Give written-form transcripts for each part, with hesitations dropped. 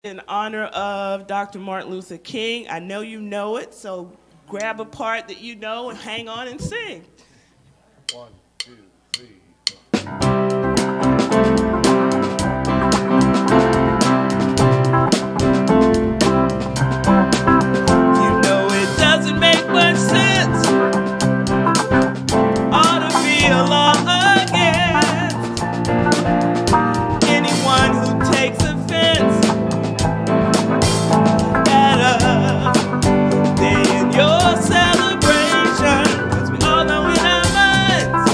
in honor of Dr. Martin Luther King. I know you know it, so grab a part that you know and hang on and sing. 1, 2, 3, 4. Day in your celebration, 'cause we all know in our minds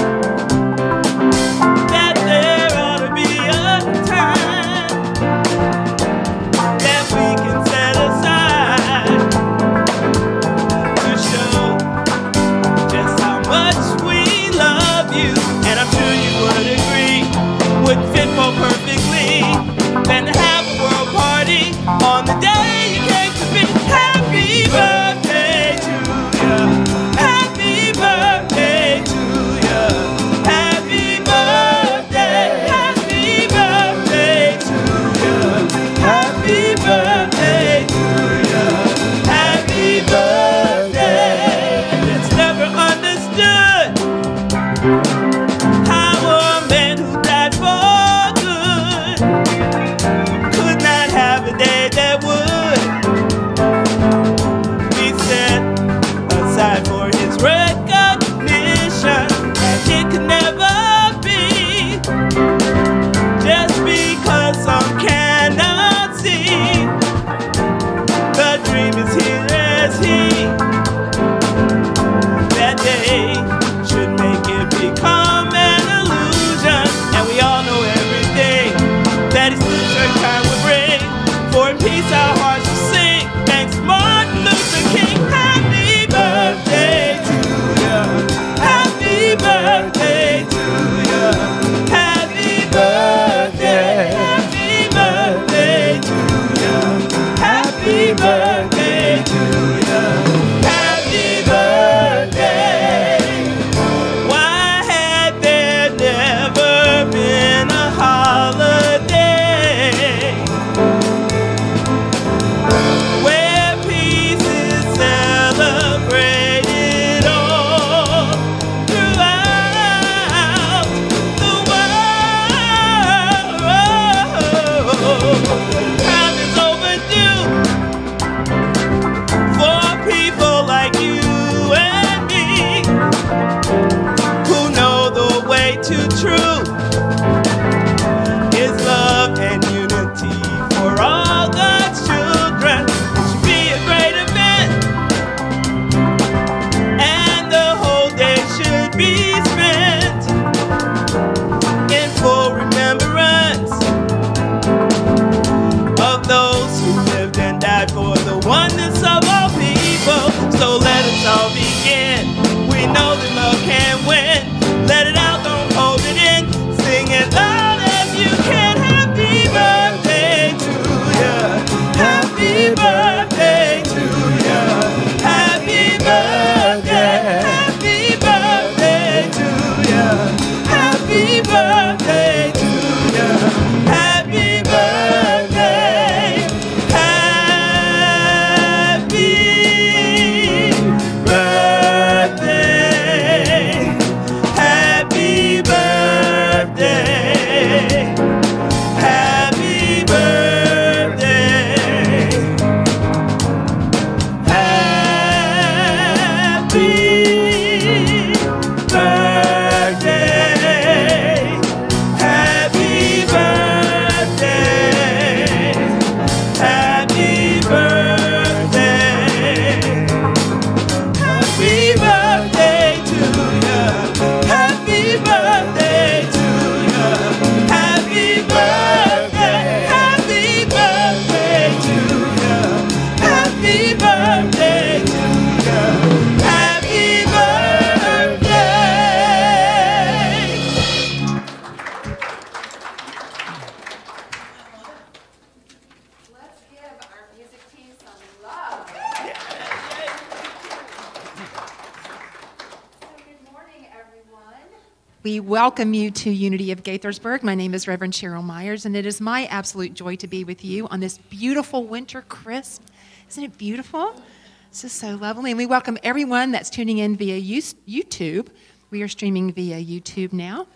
We welcome you to Unity of Gaithersburg. My name is Reverend Cheryl Myers, and it is my absolute joy to be with you on this beautiful winter crisp. Isn't it beautiful? This is so lovely. And we welcome everyone that's tuning in via YouTube. We are streaming via YouTube now.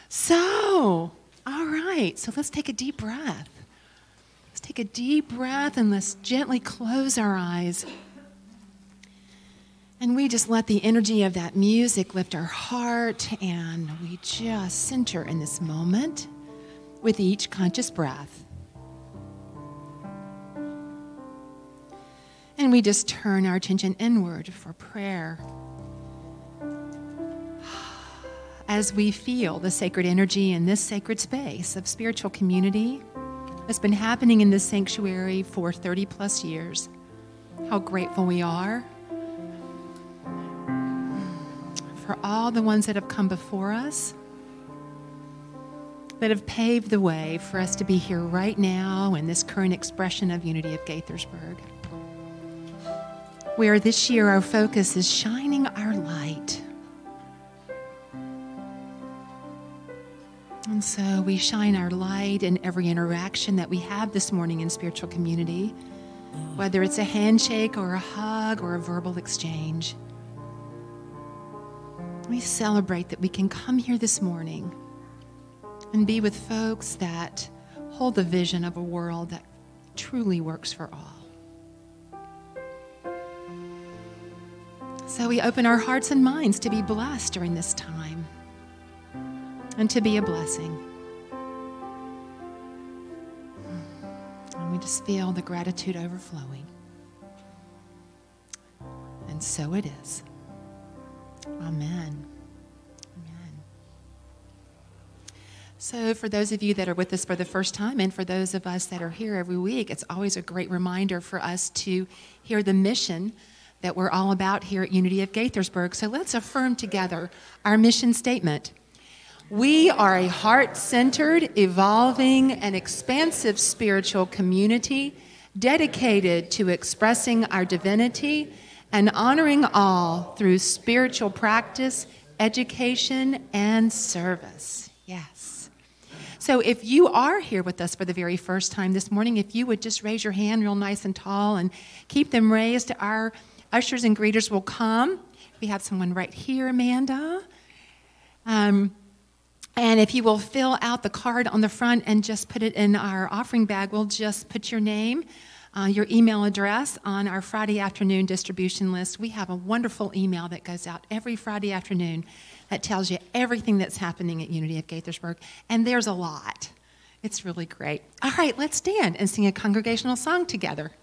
So, all right. So let's take a deep breath. Let's take a deep breath and let's gently close our eyes. And we just let the energy of that music lift our heart, and we just center in this moment with each conscious breath. And we just turn our attention inward for prayer as we feel the sacred energy in this sacred space of spiritual community that's been happening in this sanctuary for 30 plus years. How grateful we are for all the ones that have come before us, that have paved the way for us to be here right now in this current expression of Unity of Gaithersburg, where this year our focus is shining our light. And so we shine our light in every interaction that we have this morning in spiritual community, whether it's a handshake or a hug or a verbal exchange. We celebrate that we can come here this morning and be with folks that hold the vision of a world that truly works for all. So we open our hearts and minds to be blessed during this time and to be a blessing. And we just feel the gratitude overflowing. And so it is. Amen. Amen. So for those of you that are with us for the first time, and for those of us that are here every week, it's always a great reminder for us to hear the mission that we're all about here at Unity of Gaithersburg. So let's affirm together our mission statement. We are a heart-centered, evolving, and expansive spiritual community dedicated to expressing our divinity and honoring all through spiritual practice, education, and service. Yes. So if you are here with us for the very first time this morning, if you would just raise your hand real nice and tall and keep them raised, our ushers and greeters will come. We have someone right here, Amanda. And if you will fill out the card on the front and just put it in our offering bag, we'll just put your name, your email address on our Friday afternoon distribution list. We have a wonderful email that goes out every Friday afternoon that tells you everything that's happening at Unity of Gaithersburg, and there's a lot. It's really great. All right, let's stand and sing a congregational song together.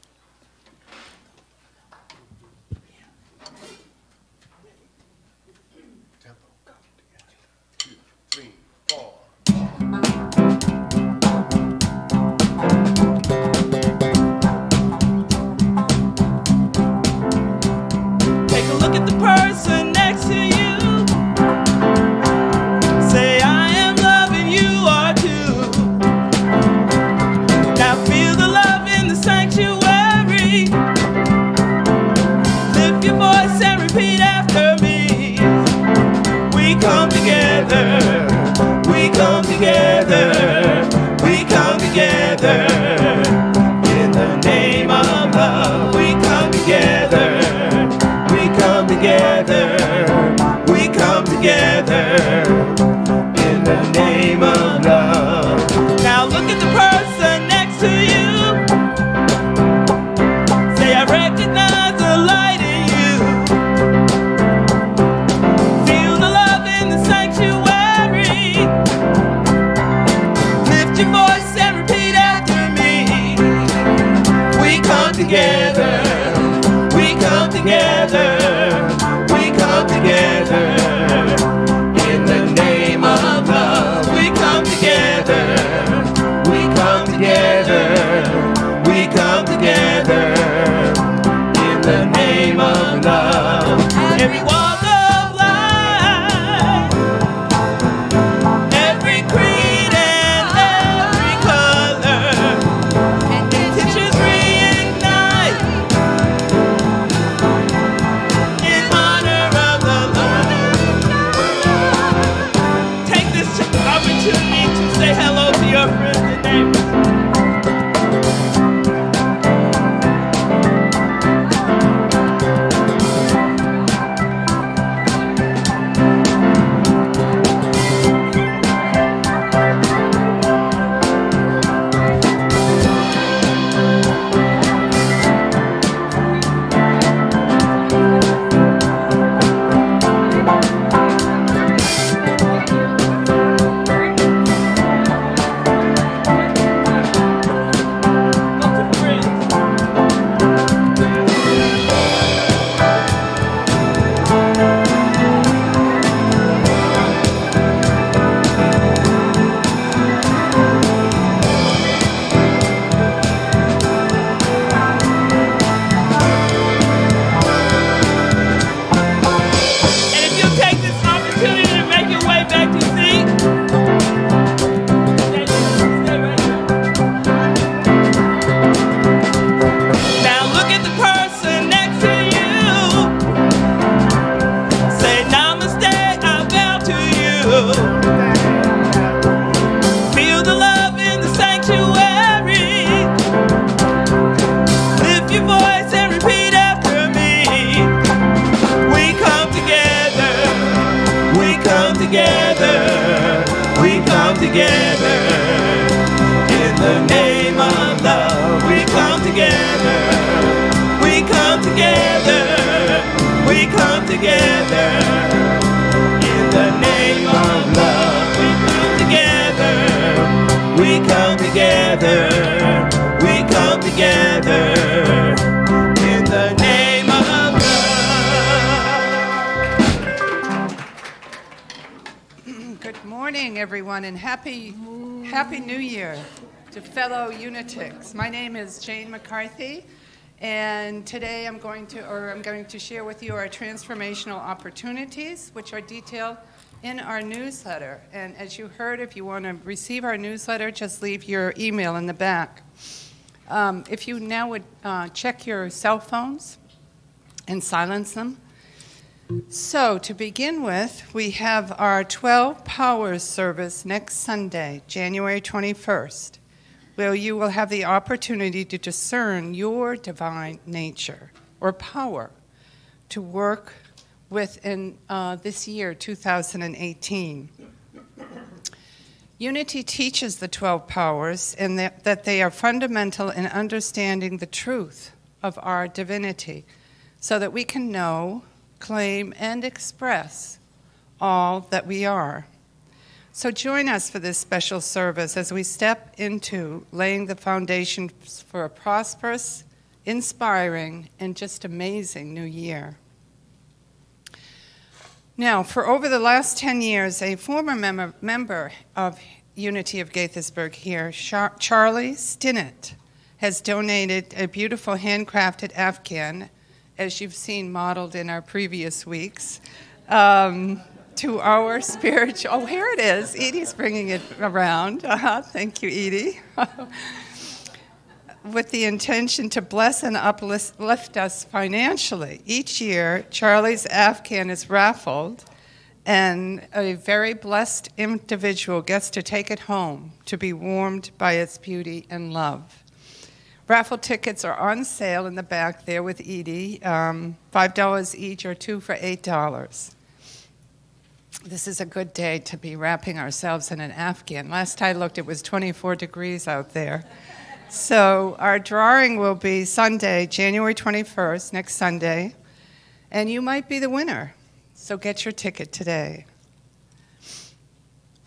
we come together. We come together. We come together. In the name of love, we come together. We come together. We come together. In the name of love. Good morning, everyone, and Happy New Year to fellow Unitics. My name is Jane McCarthy, and today I'm going to share with you our transformational opportunities, which are detailed in our newsletter. And as you heard, if you want to receive our newsletter, just leave your email in the back. If you now would check your cell phones and silence them. So to begin with, we have our 12 Powers service next Sunday, January 21st, where you will have the opportunity to discern your divine nature or power to work with in this year, 2018. Unity teaches the 12 powers and that they are fundamental in understanding the truth of our divinity so that we can know, claim, and express all that we are. So join us for this special service as we step into laying the foundation for a prosperous, inspiring, and just amazing new year. Now, for over the last 10 years, a former member of Unity of Gaithersburg here, Charlie Stinnett, has donated a beautiful handcrafted Afghan, as you've seen modeled in our previous weeks, to our spiritual, oh, here it is. Edie's bringing it around. Thank you, Edie. With the intention to bless and uplift us financially. Each year, Charlie's Afghan is raffled, and a very blessed individual gets to take it home to be warmed by its beauty and love. Raffle tickets are on sale in the back there with Edie, $5 each or two for $8. This is a good day to be wrapping ourselves in an Afghan. Last I looked, it was 24 degrees out there. So our drawing will be Sunday, January 21st, next Sunday, and you might be the winner. So get your ticket today.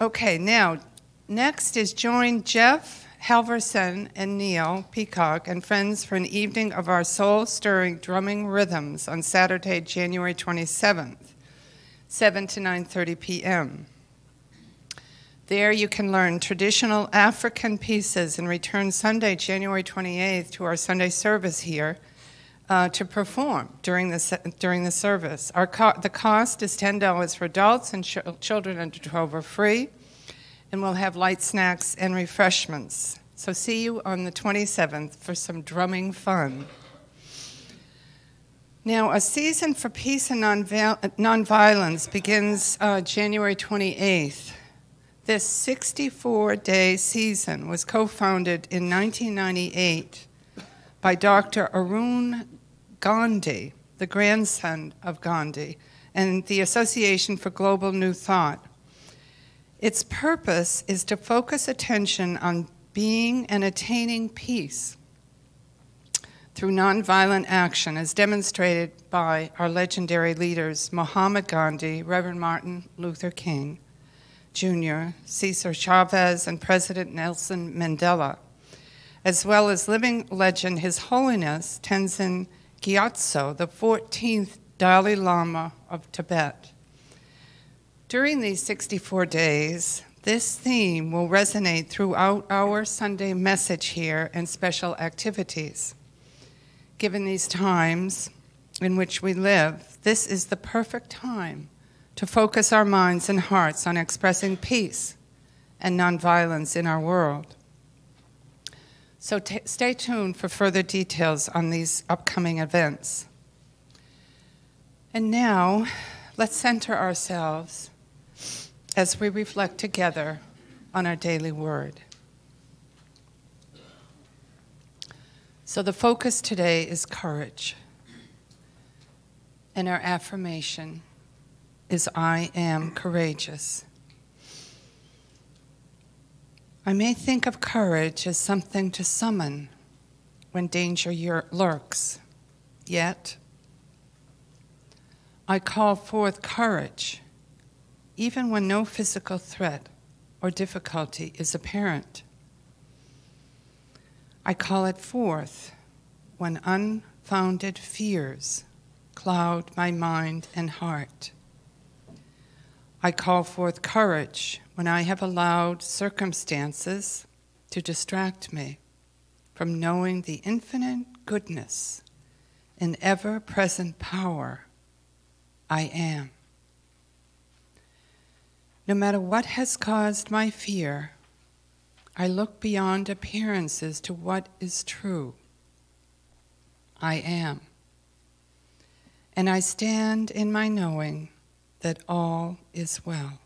Okay, now, next is join Jeff Halverson and Neil Peacock and friends for an evening of our soul-stirring drumming rhythms on Saturday, January 27th, 7 to 9:30 p.m. There you can learn traditional African pieces and return Sunday, January 28th, to our Sunday service here to perform during the service. The cost is $10 for adults, and children under 12 are free, and we'll have light snacks and refreshments. So see you on the 27th for some drumming fun. Now, a season for peace and nonviolence begins January 28th. This 64-day season was co-founded in 1998 by Dr. Arun Gandhi, the grandson of Gandhi, and the Association for Global New Thought. Its purpose is to focus attention on being and attaining peace through nonviolent action, as demonstrated by our legendary leaders, Mahatma Gandhi, Reverend Martin Luther King Jr., Cesar Chavez, and President Nelson Mandela, as well as living legend His Holiness Tenzin Gyatso, the 14th Dalai Lama of Tibet. During these 64 days, this theme will resonate throughout our Sunday message here and special activities. Given these times in which we live, this is the perfect time to focus our minds and hearts on expressing peace and nonviolence in our world. So stay tuned for further details on these upcoming events. And now, let's center ourselves as we reflect together on our daily word. So the focus today is courage. And our affirmation is, I am courageous. I may think of courage as something to summon when danger lurks. Yet, I call forth courage, even when no physical threat or difficulty is apparent. I call it forth when unfounded fears cloud my mind and heart. I call forth courage when I have allowed circumstances to distract me from knowing the infinite goodness and ever-present power I am. No matter what has caused my fear, I look beyond appearances to what is true. I am. And I stand in my knowing that all is well.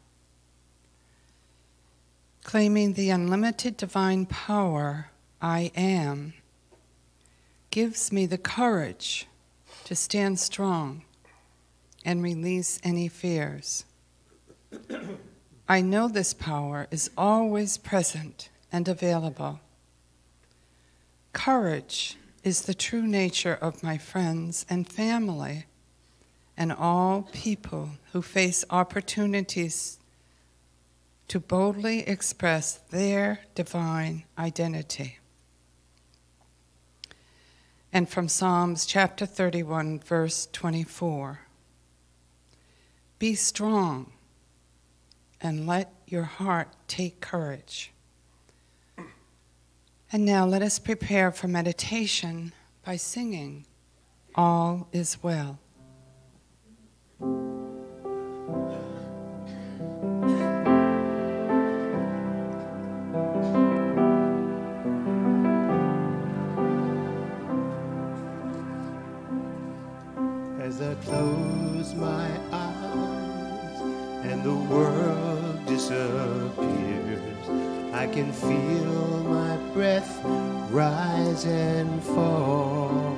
Claiming the unlimited divine power I am gives me the courage to stand strong and release any fears. I know this power is always present and available. Courage is the true nature of my friends and family and all people who face opportunities to boldly express their divine identity. And from Psalms chapter 31, verse 24. Be strong and let your heart take courage. And now let us prepare for meditation by singing, All is Well. As I close my eyes and the world disappears, I can feel my breath rise and fall.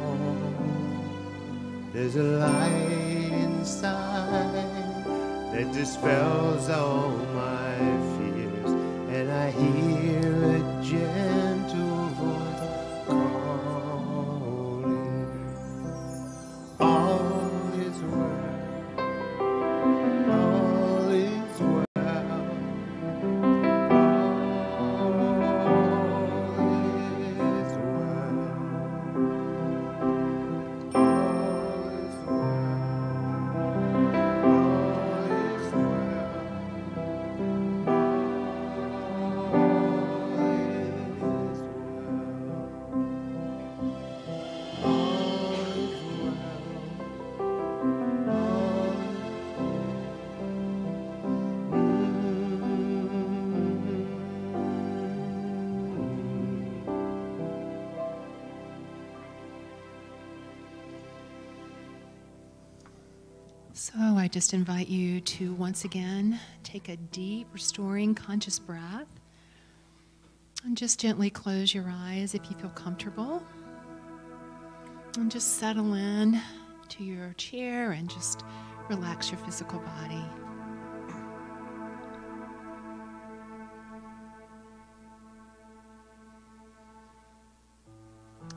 There's a light inside that dispels all my fears, and I hear a gentle voice calling. All is well. All is well. So I just invite you to once again take a deep, restoring, conscious breath. And just gently close your eyes if you feel comfortable. And just settle in to your chair and just relax your physical body.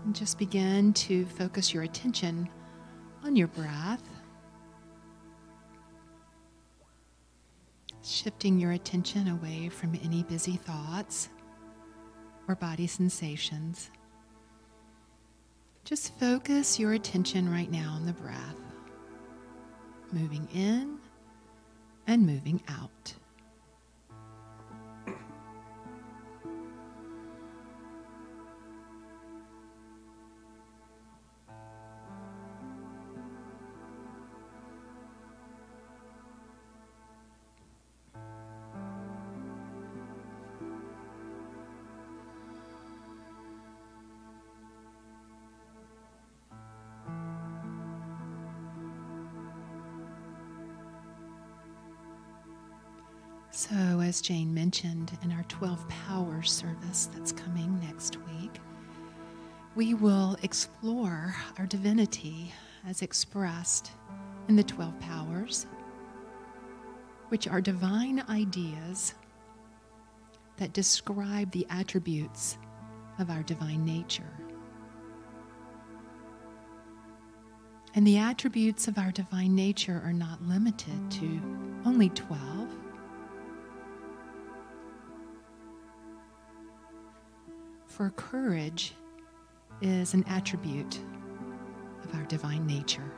And just begin to focus your attention on your breath. Shifting your attention away from any busy thoughts or body sensations. Just focus your attention right now on the breath, moving in and moving out. So, as Jane mentioned in our 12 Powers service that's coming next week, we will explore our divinity as expressed in the 12 Powers, which are divine ideas that describe the attributes of our divine nature. And the attributes of our divine nature are not limited to only 12. For courage is an attribute of our divine nature.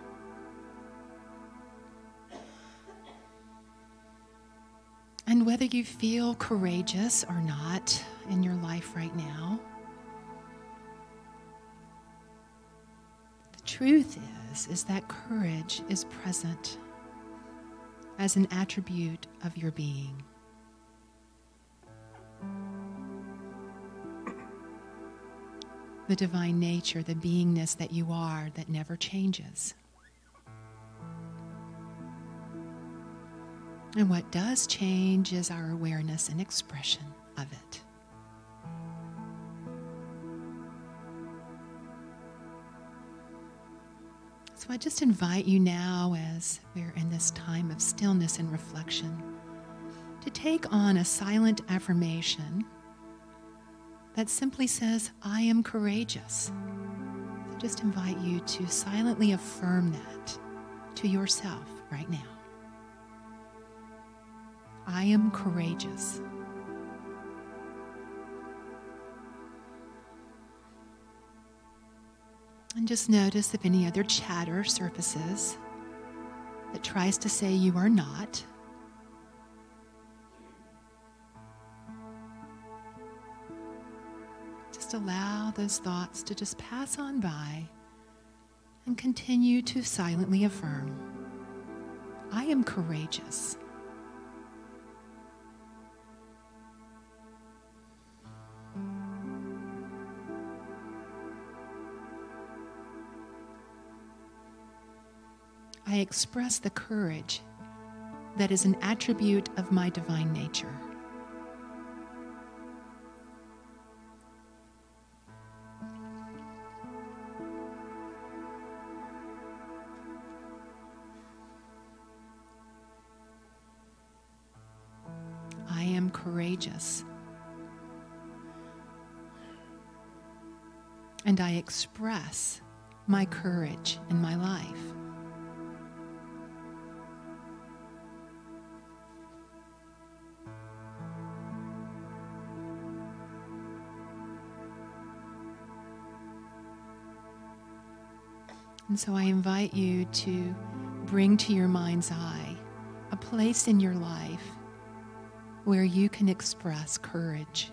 And whether you feel courageous or not in your life right now, the truth is that courage is present as an attribute of your being. The divine nature, the beingness that you are that never changes. And what does change is our awareness and expression of it. So I just invite you now, as we're in this time of stillness and reflection, to take on a silent affirmation that simply says, I am courageous. So just invite you to silently affirm that to yourself right now. I am courageous. And just notice if any other chatter surfaces that tries to say you are not. Just allow those thoughts to just pass on by and continue to silently affirm, I am courageous. I express the courage that is an attribute of my divine nature. I am courageous. And I express my courage in my life. And so I invite you to bring to your mind's eye a place in your life where you can express courage.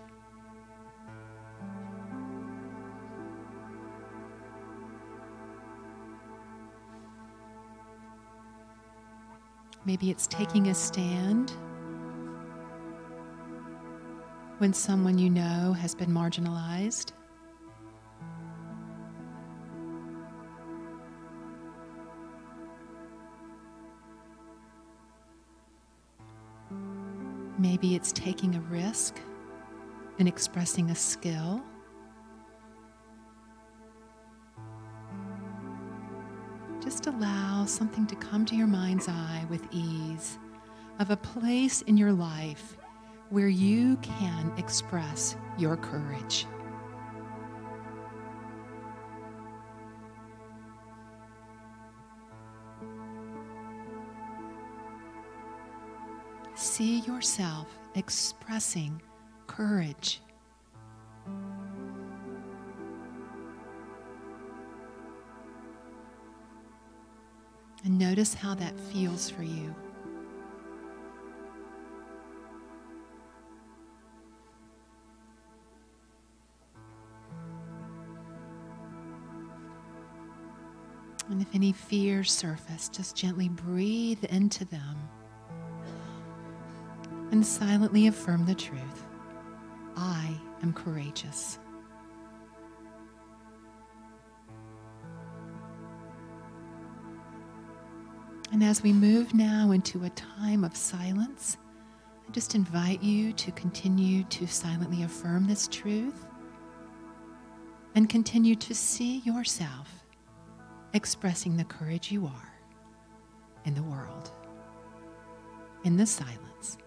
Maybe it's taking a stand when someone you know has been marginalized. Maybe it's taking a risk and expressing a skill. Just allow something to come to your mind's eye with ease of a place in your life where you can express your courage. See yourself expressing courage. And notice how that feels for you. And if any fears surface, just gently breathe into them. And silently affirm the truth. I am courageous. And as we move now into a time of silence, I just invite you to continue to silently affirm this truth and continue to see yourself expressing the courage you are in the world, in the silence.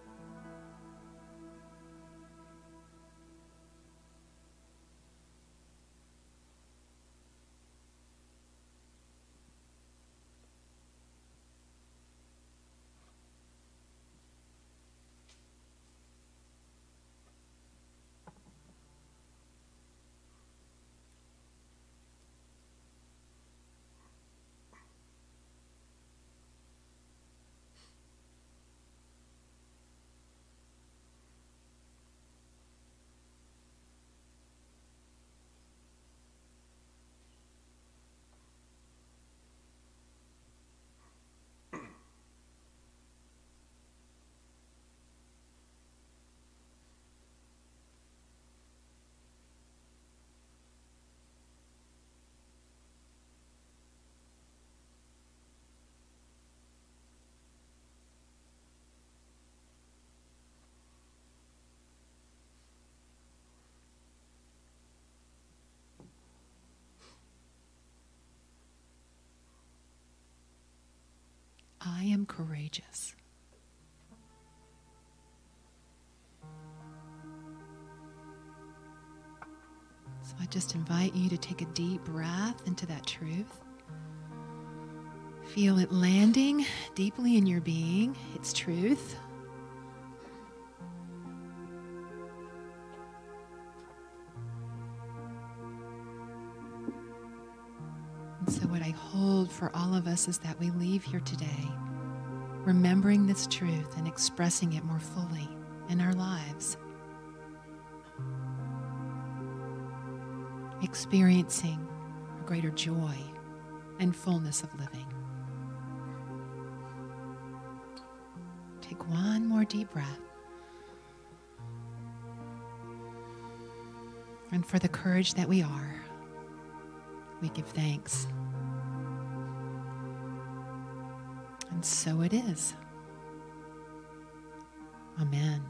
courageous. So I just invite you to take a deep breath into that truth. Feel it landing deeply in your being, its truth. And so what I hold for all of us is that we leave here today remembering this truth and expressing it more fully in our lives. Experiencing a greater joy and fullness of living. Take one more deep breath. And for the courage that we are, we give thanks. And so it is. Amen.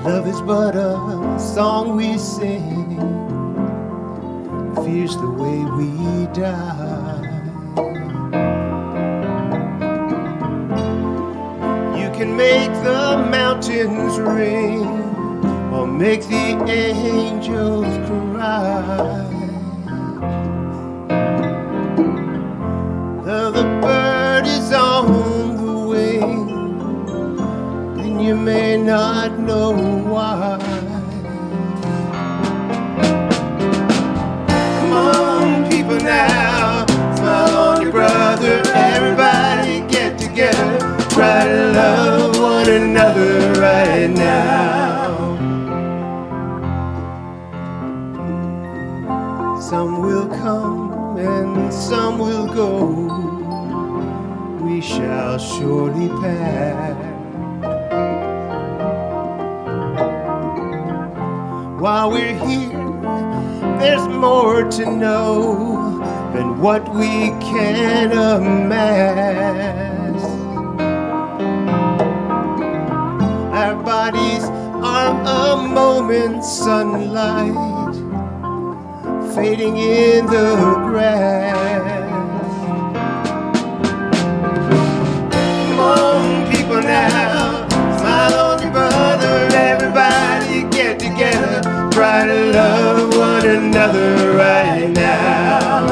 Love is but a song we sing, fear's the way we die. You can make the mountains ring or make the angels cry. Though the bird is on the wing, and you may not know why. Come on, people now, smile on your brother. Everybody get together, try to love one another right now. Some will come and some will go, we shall surely pass. While we're here, there's more to know than what we can amass. Our bodies are a moment's sunlight, fading in the grass. Come on, people now, smile on your brother. Everybody get together, try to love one another right now.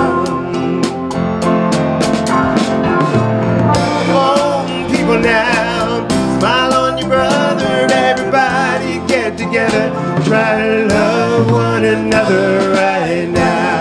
Come on, people now, smile on your brother. Everybody together, try to love one another right now.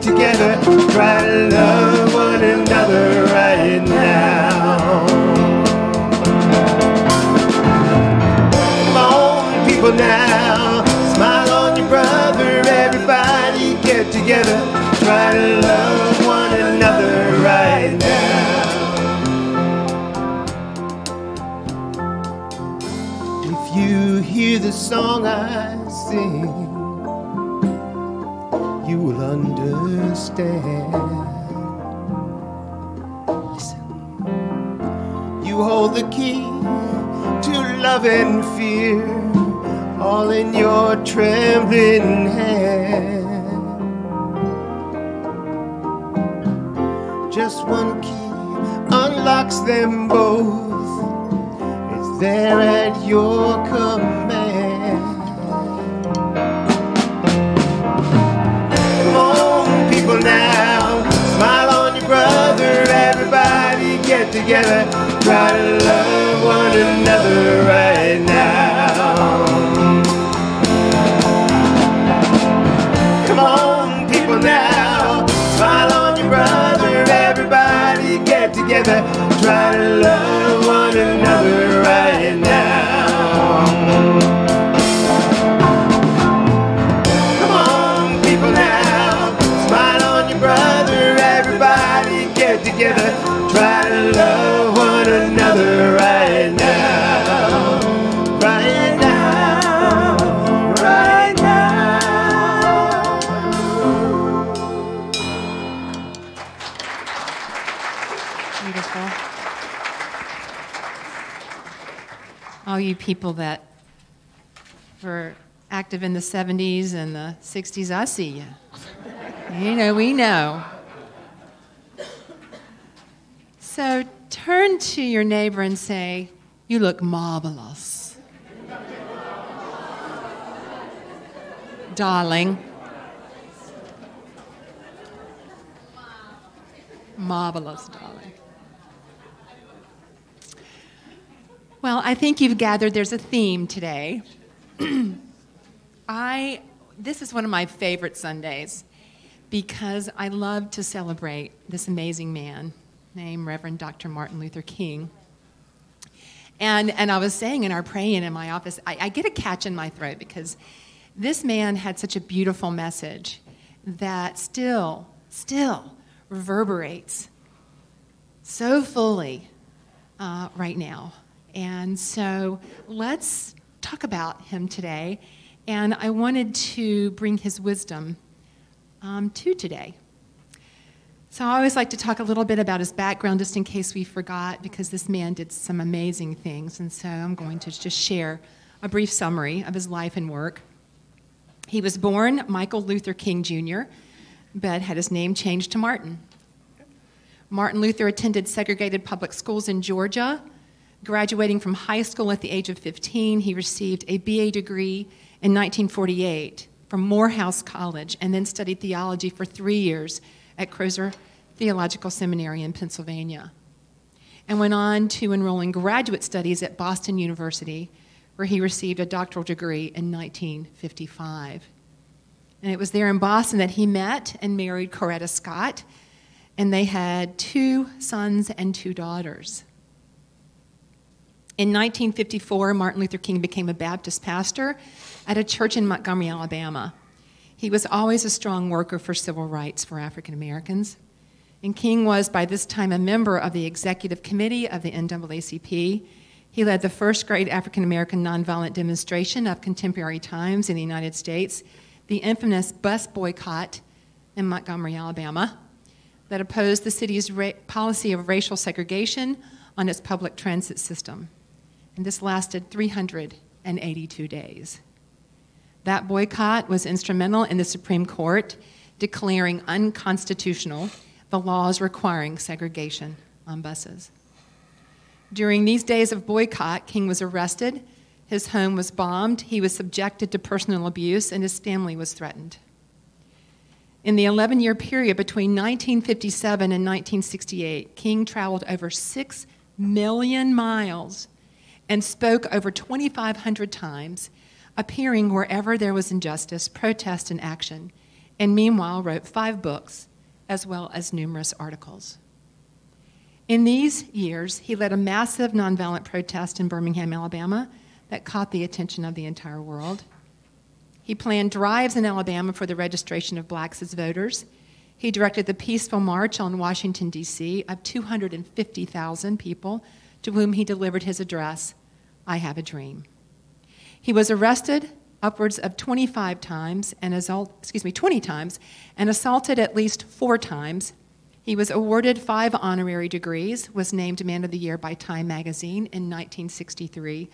Together, try to love one another right now. Come on, people now, smile on your brother. Everybody get together, try to love one another right now. If you hear the song I sing, you will understand. Listen. You hold the key to love and fear, all in your trembling hand. Just one key unlocks them both. It's there at your command. Now, smile on your brother, everybody get together, try to love one another right now. Come on, people now, smile on your brother, everybody get together, try to love one another right now. Come on, people now, smile on your brother, everybody get together, try to love one another right now. Right now, right now. Beautiful. All you people that were active in the 70s and the 60s, I see you. You know, we know. So turn to your neighbor and say, "You look marvelous." Darling. Marvelous, darling. Well, I think you've gathered there's a theme today. This is one of my favorite Sundays, because I love to celebrate this amazing man named Reverend Dr. Martin Luther King. And I was saying in our praying in my office, I get a catch in my throat because this man had such a beautiful message that still reverberates so fully right now. And so let's talk about him today. And I wanted to bring his wisdom to today. So I always like to talk a little bit about his background just in case we forgot, because this man did some amazing things. And so I'm going to just share a brief summary of his life and work. He was born Michael Luther King Jr., but had his name changed to Martin. Martin Luther attended segregated public schools in Georgia. Graduating from high school at the age of 15, he received a BA degree in 1948 from Morehouse College, and then studied theology for 3 years at Crozer Theological Seminary in Pennsylvania, and went on to enroll in graduate studies at Boston University, where he received a doctoral degree in 1955. And it was there in Boston that he met and married Coretta Scott, and they had 2 sons and 2 daughters. In 1954, Martin Luther King became a Baptist pastor at a church in Montgomery, Alabama. He was always a strong worker for civil rights for African Americans. And King was, by this time, a member of the executive committee of the NAACP. He led the first great African-American nonviolent demonstration of contemporary times in the United States, the infamous bus boycott in Montgomery, Alabama, that opposed the city's policy of racial segregation on its public transit system. And this lasted 382 days. That boycott was instrumental in the Supreme Court declaring unconstitutional the laws requiring segregation on buses. During these days of boycott, King was arrested, his home was bombed, he was subjected to personal abuse, and his family was threatened. In the 11-year period between 1957 and 1968, King traveled over 6 million miles and spoke over 2,500 times, appearing wherever there was injustice, protest, and action, and meanwhile wrote 5 books, as well as numerous articles. In these years, he led a massive nonviolent protest in Birmingham, Alabama, that caught the attention of the entire world. He planned drives in Alabama for the registration of blacks as voters. He directed the peaceful march on Washington, D.C. of 250,000 people to whom he delivered his address, I Have a Dream. He was arrested upwards of 20 times and assaulted at least 4 times. He was awarded 5 honorary degrees, was named Man of the Year by Time magazine in 1963,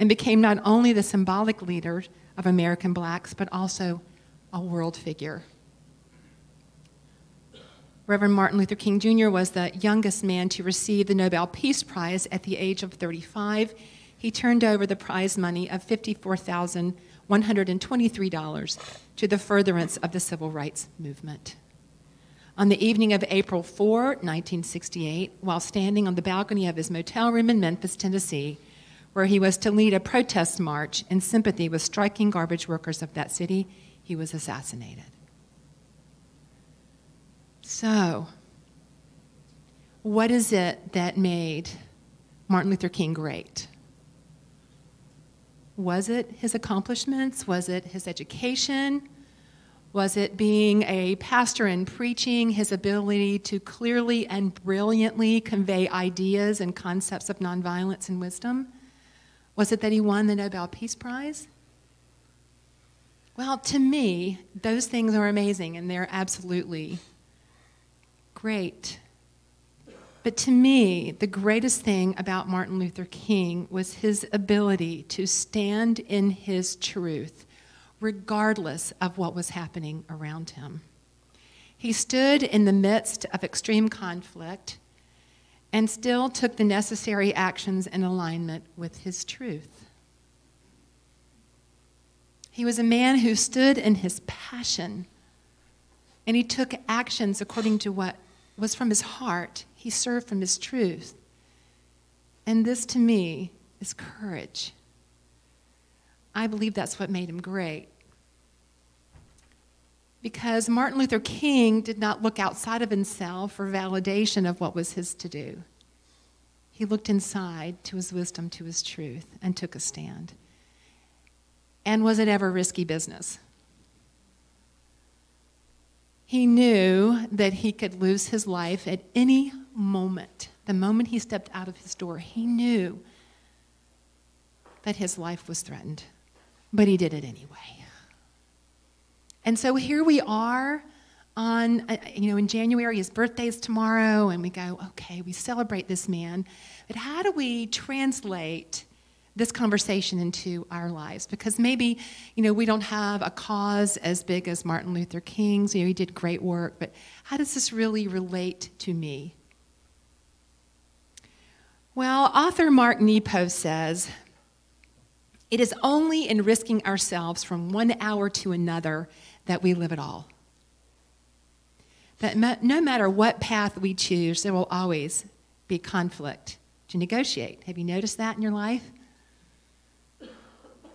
and became not only the symbolic leader of American blacks, but also a world figure. Reverend Martin Luther King Jr. was the youngest man to receive the Nobel Peace Prize at the age of 35. He turned over the prize money of $54,123 to the furtherance of the civil rights movement. On the evening of April 4, 1968, while standing on the balcony of his motel room in Memphis, Tennessee, where he was to lead a protest march in sympathy with striking garbage workers of that city, he was assassinated. So, what is it that made Martin Luther King great? Was it his accomplishments? Was it his education? Was it being a pastor and preaching, his ability to clearly and brilliantly convey ideas and concepts of nonviolence and wisdom? Was it that he won the Nobel Peace Prize? Well, to me, those things are amazing, and they're absolutely great. But to me, the greatest thing about Martin Luther King was his ability to stand in his truth, regardless of what was happening around him. He stood in the midst of extreme conflict and still took the necessary actions in alignment with his truth. He was a man who stood in his passion, and he took actions according to what was from his heart. He served from his truth. And this, to me, is courage. I believe that's what made him great. Because Martin Luther King did not look outside of himself for validation of what was his to do. He looked inside to his wisdom, to his truth, and took a stand. And was it ever risky business? He knew that he could lose his life at any moment. The moment he stepped out of his door, he knew that his life was threatened. But he did it anyway. And so here we are on, in January, his birthday's tomorrow, and we go, okay, we celebrate this man, but how do we translate this conversation into our lives? Because maybe, we don't have a cause as big as Martin Luther King's. He did great work, but how does this really relate to me? Well, author Mark Nepo says, it is only in risking ourselves from one hour to another that we live at all. That no matter what path we choose, there will always be conflict to negotiate. Have you noticed that in your life?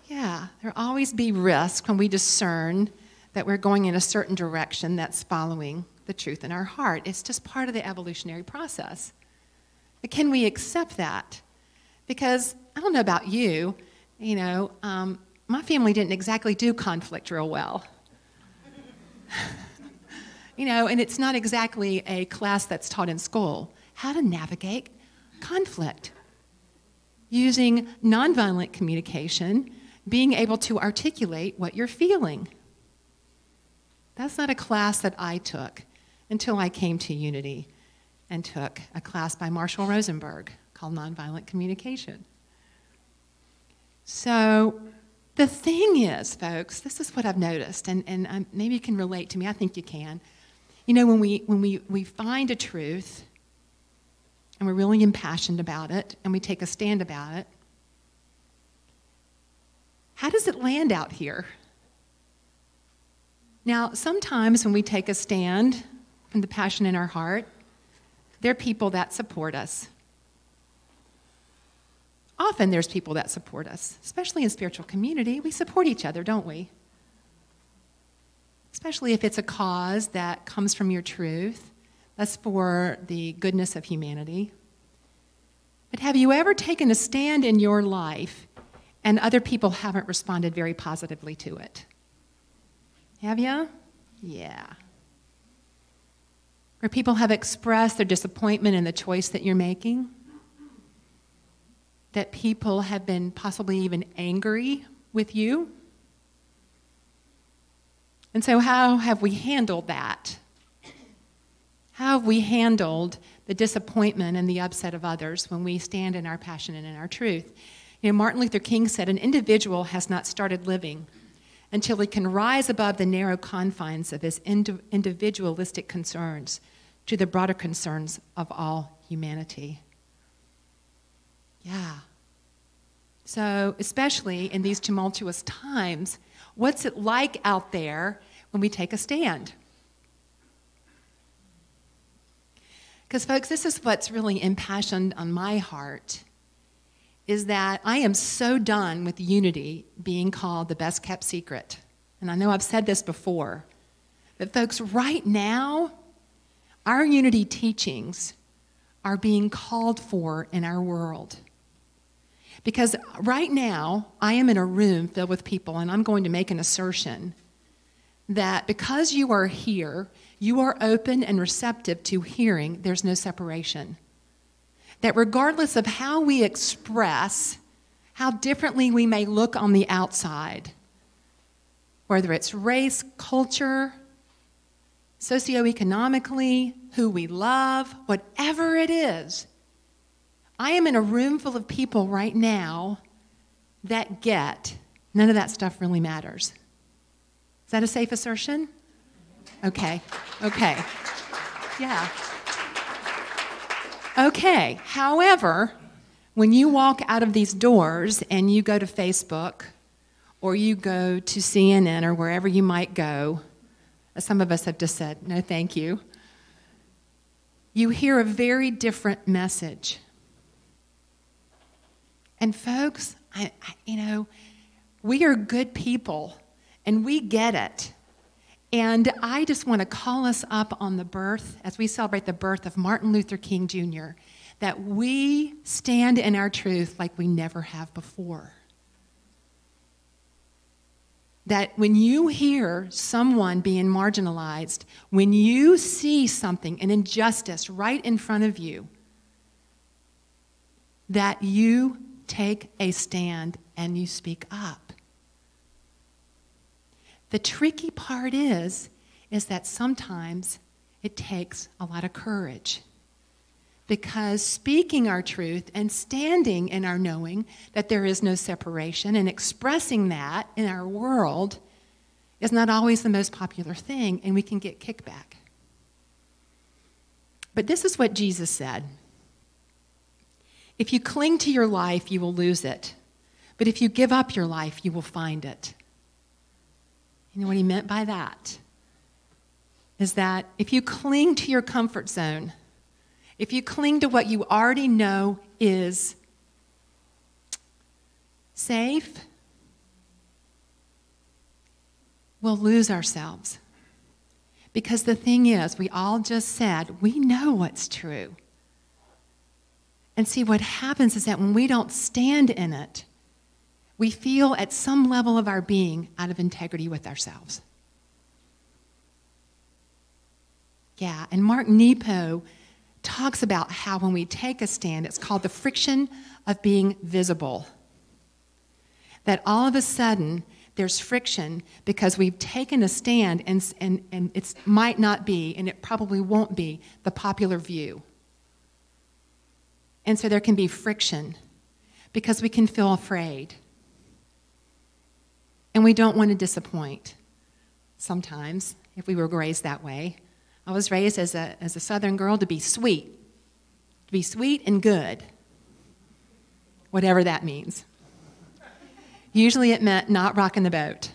Yeah, there'll always be risk when we discern that we're going in a certain direction that's following the truth in our heart. It's just part of the evolutionary process. But can we accept that? Because I don't know about you, my family didn't exactly do conflict real well. And it's not exactly a class that's taught in school, how to navigate conflict. using nonviolent communication, being able to articulate what you're feeling. That's not a class that I took until I came to Unity and took a class by Marshall Rosenberg called Nonviolent Communication. So the thing is, folks, this is what I've noticed, and maybe you can relate to me. I think you can. You know, when we find a truth, and we're really impassioned about it, and we take a stand about it, how does it land out here? Now, sometimes when we take a stand from the passion in our heart, there are people that support us. Often there's people that support us, especially in spiritual community. We support each other, don't we? Especially if it's a cause that comes from your truth, that's for the goodness of humanity. But have you ever taken a stand in your life and other people haven't responded very positively to it? Have you? Yeah. Where people have expressed their disappointment in the choice that you're making? That people have been possibly even angry with you? And so how have we handled that? How have we handled the disappointment and the upset of others when we stand in our passion and in our truth? You know, Martin Luther King said, an individual has not started living until he can rise above the narrow confines of his individualistic concerns to the broader concerns of all humanity. Yeah. So, especially in these tumultuous times, what's it like out there when we take a stand? Because, folks, this is what's really impassioned on my heart, is that I am so done with Unity being called the best kept secret. And I know I've said this before, but folks, right now, our Unity teachings are being called for in our world. Because right now, I am in a room filled with people, and I'm going to make an assertion that because you are here, you are open and receptive to hearing there's no separation. That regardless of how we express, how differently we may look on the outside, whether it's race, culture, socioeconomically, who we love, whatever it is, I am in a room full of people right now that get none of that stuff really matters. Is that a safe assertion? Okay. Yeah. Okay. However, when you walk out of these doors and you go to Facebook or you go to CNN or wherever you might go, as some of us have just said, no thank you, you hear a very different message. And folks, we are good people, and we get it. And I just want to call us up on the birth, as we celebrate the birth of Martin Luther King Jr., that we stand in our truth like we never have before. That when you hear someone being marginalized, when you see something, an injustice right in front of you, that you take a stand and you speak up. The tricky part is that sometimes it takes a lot of courage, because speaking our truth and standing in our knowing that there is no separation and expressing that in our world is not always the most popular thing, and we can get kickback. But this is what Jesus said. If you cling to your life, you will lose it. But if you give up your life, you will find it. You know what he meant by that? Is that if you cling to your comfort zone, if you cling to what you already know is safe, we'll lose ourselves. Because the thing is, we all just said, we know what's true. And see, what happens is that when we don't stand in it, we feel at some level of our being out of integrity with ourselves. Yeah, and Mark Nepo talks about how when we take a stand, it's called the friction of being visible. That all of a sudden, there's friction because we've taken a stand and it might not be, and it probably won't be, the popular view. And so there can be friction because we can feel afraid. And we don't want to disappoint sometimes, if we were raised that way. I was raised as a Southern girl to be sweet and good, whatever that means. Usually it meant not rocking the boat.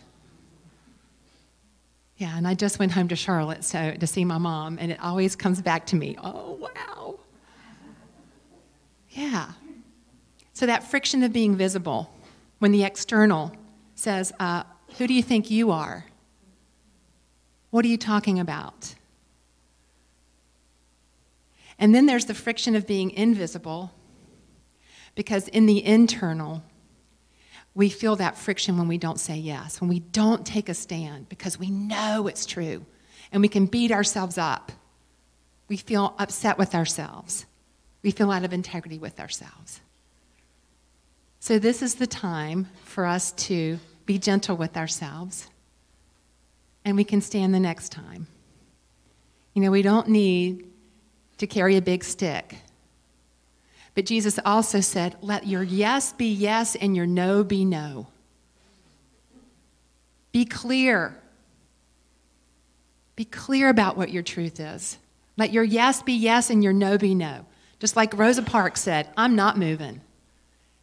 Yeah, and I just went home to Charlotte to see my mom, and it always comes back to me. Oh, wow. Yeah. So that friction of being visible, when the external says, who do you think you are? What are you talking about? And then there's the friction of being invisible, because in the internal, we feel that friction when we don't say yes, when we don't take a stand, because we know it's true, and we can beat ourselves up. We feel upset with ourselves. We feel out of integrity with ourselves. So this is the time for us to be gentle with ourselves, and we can stand the next time. You know, we don't need to carry a big stick. But Jesus also said, let your yes be yes and your no be no. Be clear. Be clear about what your truth is. Let your yes be yes and your no be no. Just like Rosa Parks said, I'm not moving.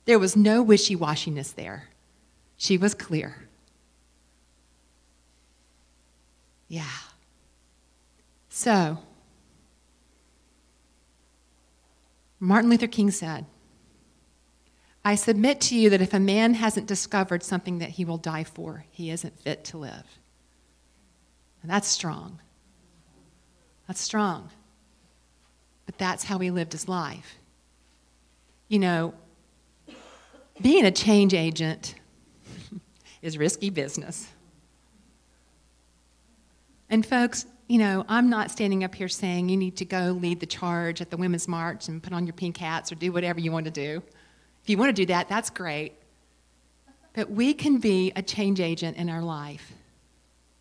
There was no wishy-washiness there. She was clear. Yeah. So, Martin Luther King said, I submit to you that if a man hasn't discovered something that he will die for, he isn't fit to live. And that's strong. That's strong. But that's how he lived his life. You know, being a change agent is risky business. And folks, you know, I'm not standing up here saying you need to go lead the charge at the Women's March and put on your pink hats or do whatever you want to do. If you want to do that, that's great. But we can be a change agent in our life.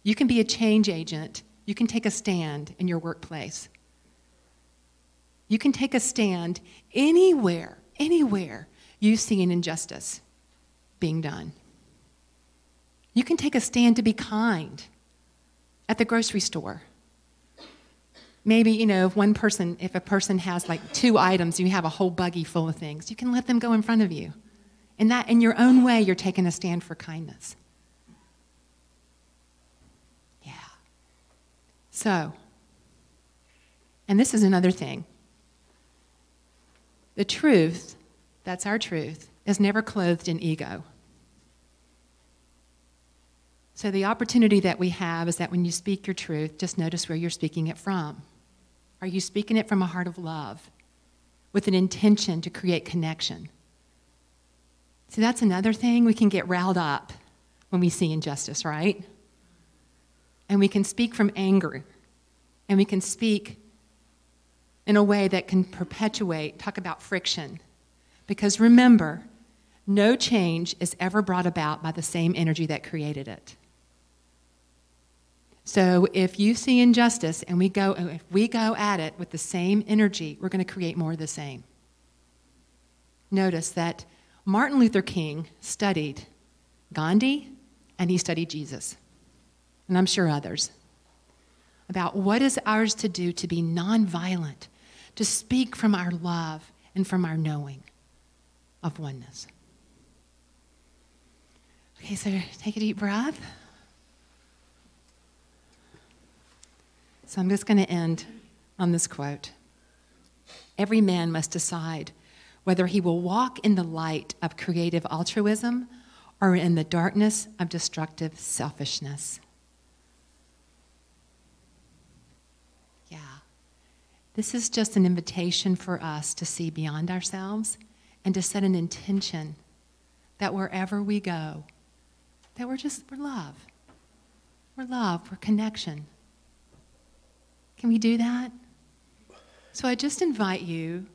You can be a change agent. You can take a stand in your workplace. You can take a stand anywhere you see an injustice being done. You can take a stand to be kind at the grocery store. Maybe, you know, if a person has like 2 items, you have a whole buggy full of things, you can let them go in front of you. And that, in your own way, you're taking a stand for kindness. Yeah. So, and this is another thing. The truth, that's our truth, is never clothed in ego. So the opportunity that we have is that when you speak your truth, just notice where you're speaking it from. Are you speaking it from a heart of love with an intention to create connection? See, that's another thing. We can get riled up when we see injustice, right? And we can speak from anger. And we can speak in a way that can talk about friction. Because remember, no change is ever brought about by the same energy that created it. So if you see injustice and if we go at it with the same energy, we're going to create more of the same. Notice that Martin Luther King studied Gandhi and he studied Jesus, and I'm sure others, about what is ours to do to be nonviolent, to speak from our love and from our knowing of oneness. Okay, so take a deep breath. So I'm just going to end on this quote. Every man must decide whether he will walk in the light of creative altruism or in the darkness of destructive selfishness. Yeah. This is just an invitation for us to see beyond ourselves and to set an intention that wherever we go, that we're love. We're love, we're connection. Can we do that? So I just invite you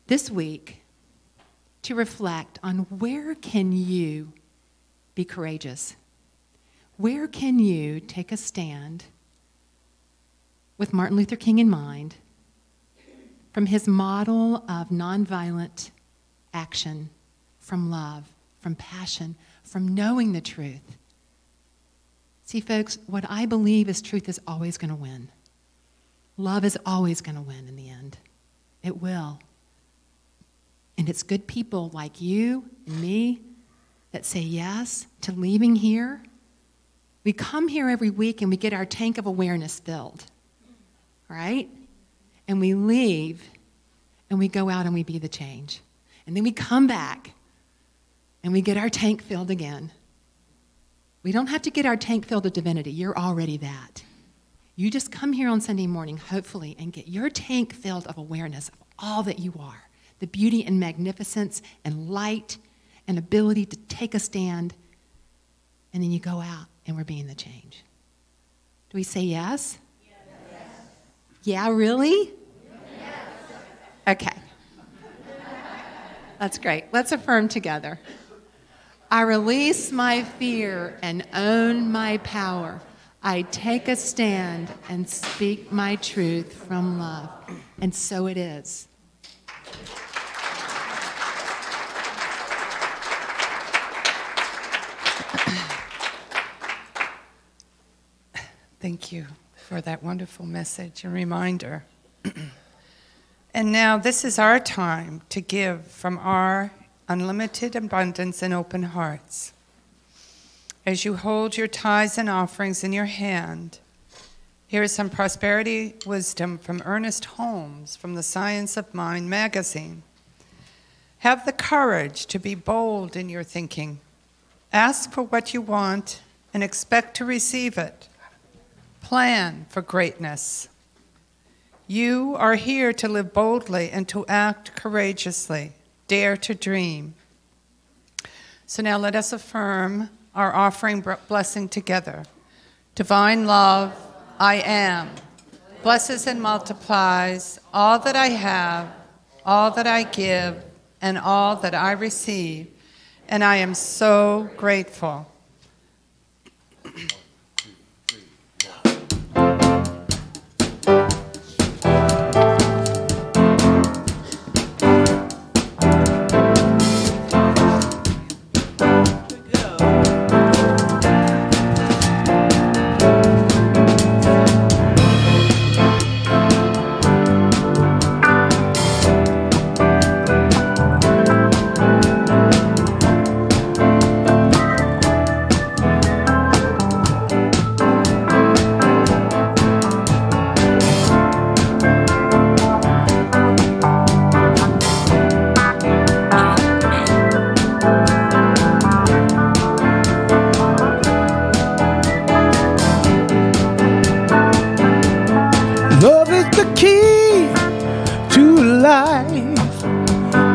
this week to reflect on where can you be courageous? Where can you take a stand with Martin Luther King in mind from his model of nonviolent action, from love, from passion, from knowing the truth? See, folks, what I believe is truth is always going to win. Love is always going to win in the end. It will. And it's good people like you and me that say yes to leaving here. We come here every week and we get our tank of awareness filled, right? And we leave and we go out and we be the change. And then we come back and we get our tank filled again. We don't have to get our tank filled with divinity. You're already that. You just come here on Sunday morning, hopefully, and get your tank filled of awareness of all that you are, the beauty and magnificence and light and ability to take a stand, and then you go out and we're being the change. Do we say yes? Yes. Yeah, really? Yes. Okay. That's great. Let's affirm together. I release my fear and own my power. I take a stand and speak my truth from love. And so it is. Thank you for that wonderful message and reminder. And now this is our time to give from our unlimited abundance and open hearts. As you hold your tithes and offerings in your hand, here is some prosperity wisdom from Ernest Holmes from the Science of Mind magazine. Have the courage to be bold in your thinking. Ask for what you want and expect to receive it. Plan for greatness. You are here to live boldly and to act courageously. Dare to dream. So now let us affirm our offering blessing together. Divine love, I am, blesses and multiplies all that I have, all that I give, and all that I receive, and I am so grateful.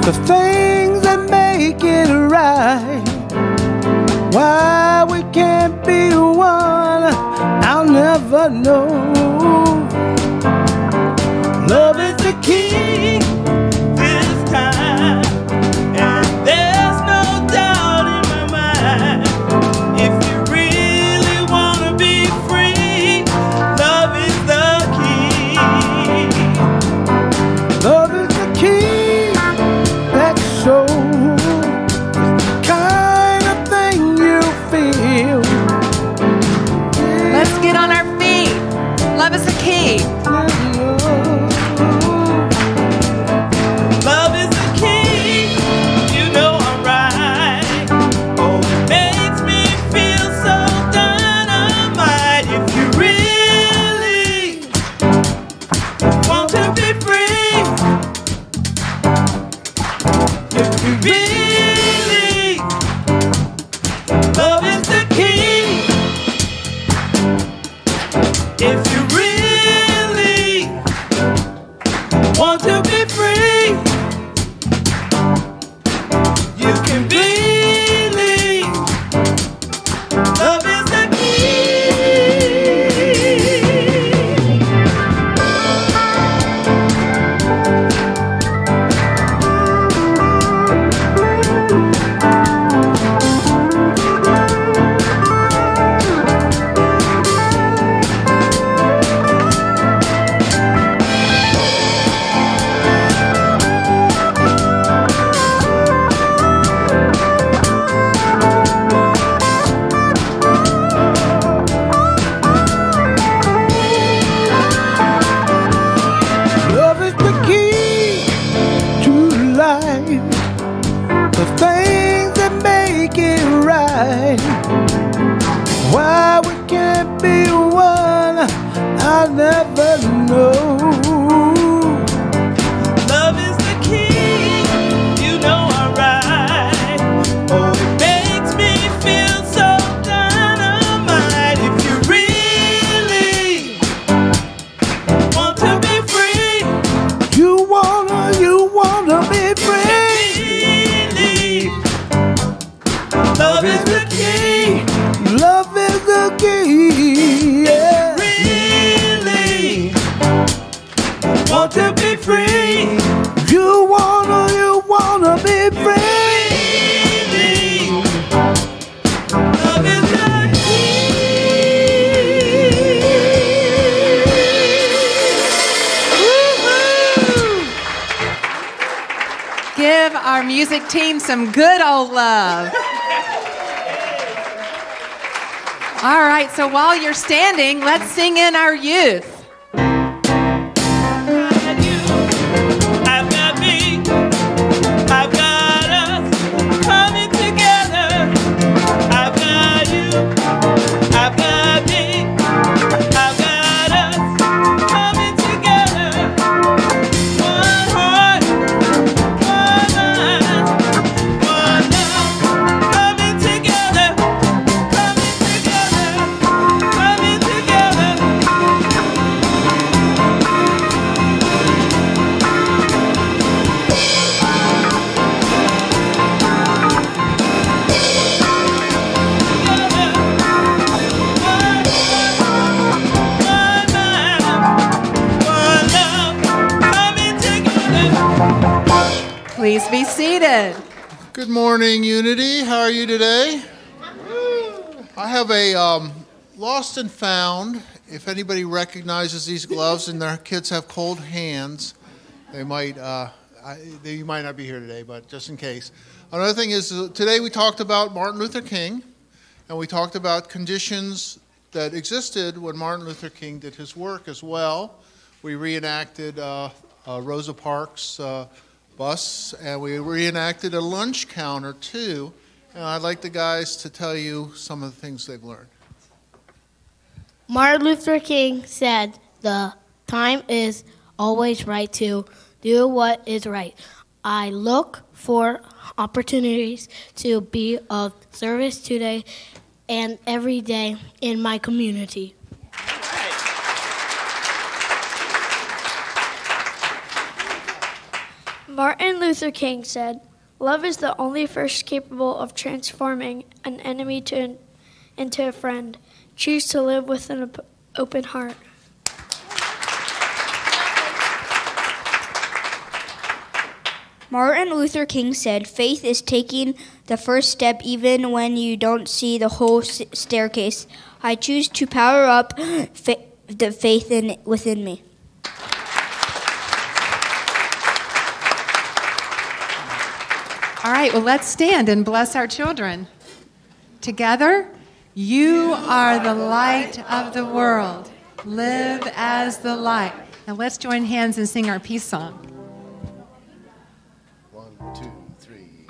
The things that make it right. Why we can't be one, I'll never know. Love is the key this time, and there's no doubt in my mind. If you really want to be free, love is the key. Love is the key that shows the kind of thing you feel. Let's get on our feet. the things that make it right. Why we can't be one, I'll never know. Love is the key, you know I'm right. Oh, it makes me feel so dynamite. If you really want to be free, You wanna be free. really, love is the key. Love is the key. Yeah. Really want to be free. You wanna be free. Really, love is the key. Woo-hoo! Give our music team some good old love. All right, so while you're standing, let's sing in our youth. I've got me, I've got us coming together. I've got you, I've got me, I've got us coming together. One heart, one mind, one love, coming together, coming together, coming together. Please be seated. Good morning, Unity. How are you today? I have a lost and found. If anybody recognizes these gloves and their kids have cold hands, they might. You might not be here today, but just in case. Another thing is today we talked about Martin Luther King, and we talked about conditions that existed when Martin Luther King did his work as well. We reenacted Rosa Parks' bus, and we reenacted a lunch counter too. And I'd like the guys to tell you some of the things they've learned. Martin Luther King said, "The time is always right to do what is right. I look for opportunities to be of service today and every day in my community." Martin Luther King said, "Love is the only force capable of transforming an enemy into a friend. Choose to live with an open heart." Martin Luther King said, "Faith is taking the first step even when you don't see the whole staircase. I choose to power up the faith within me." All right, well, let's stand and bless our children. Together, you are the light of the world. Live as the light. Now let's join hands and sing our peace song. 1, 2, 3.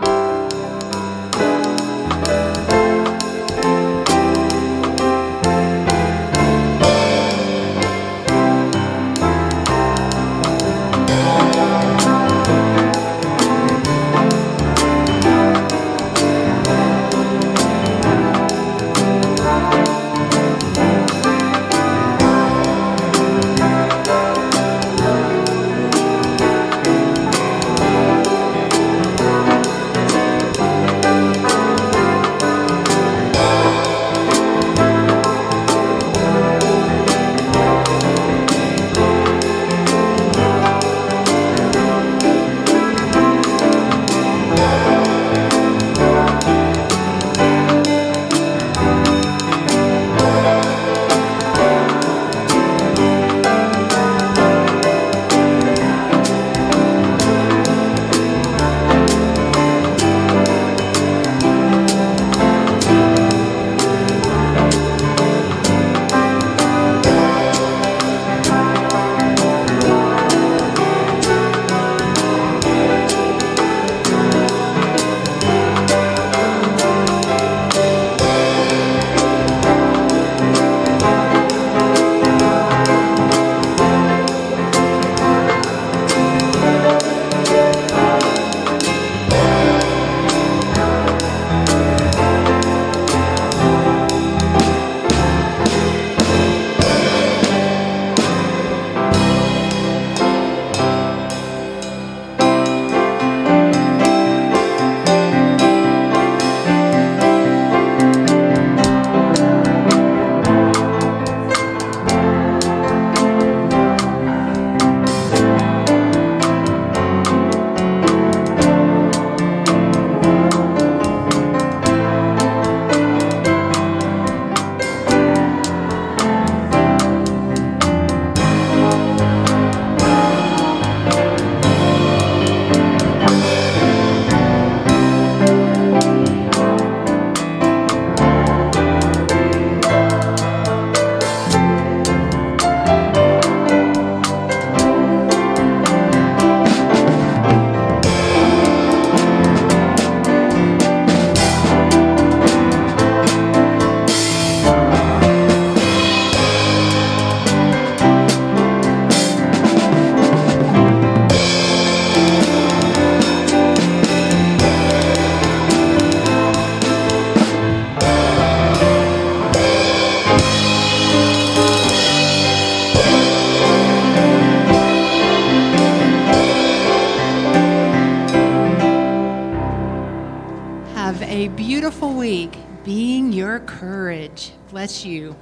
have a beautiful week being your courage. Bless you.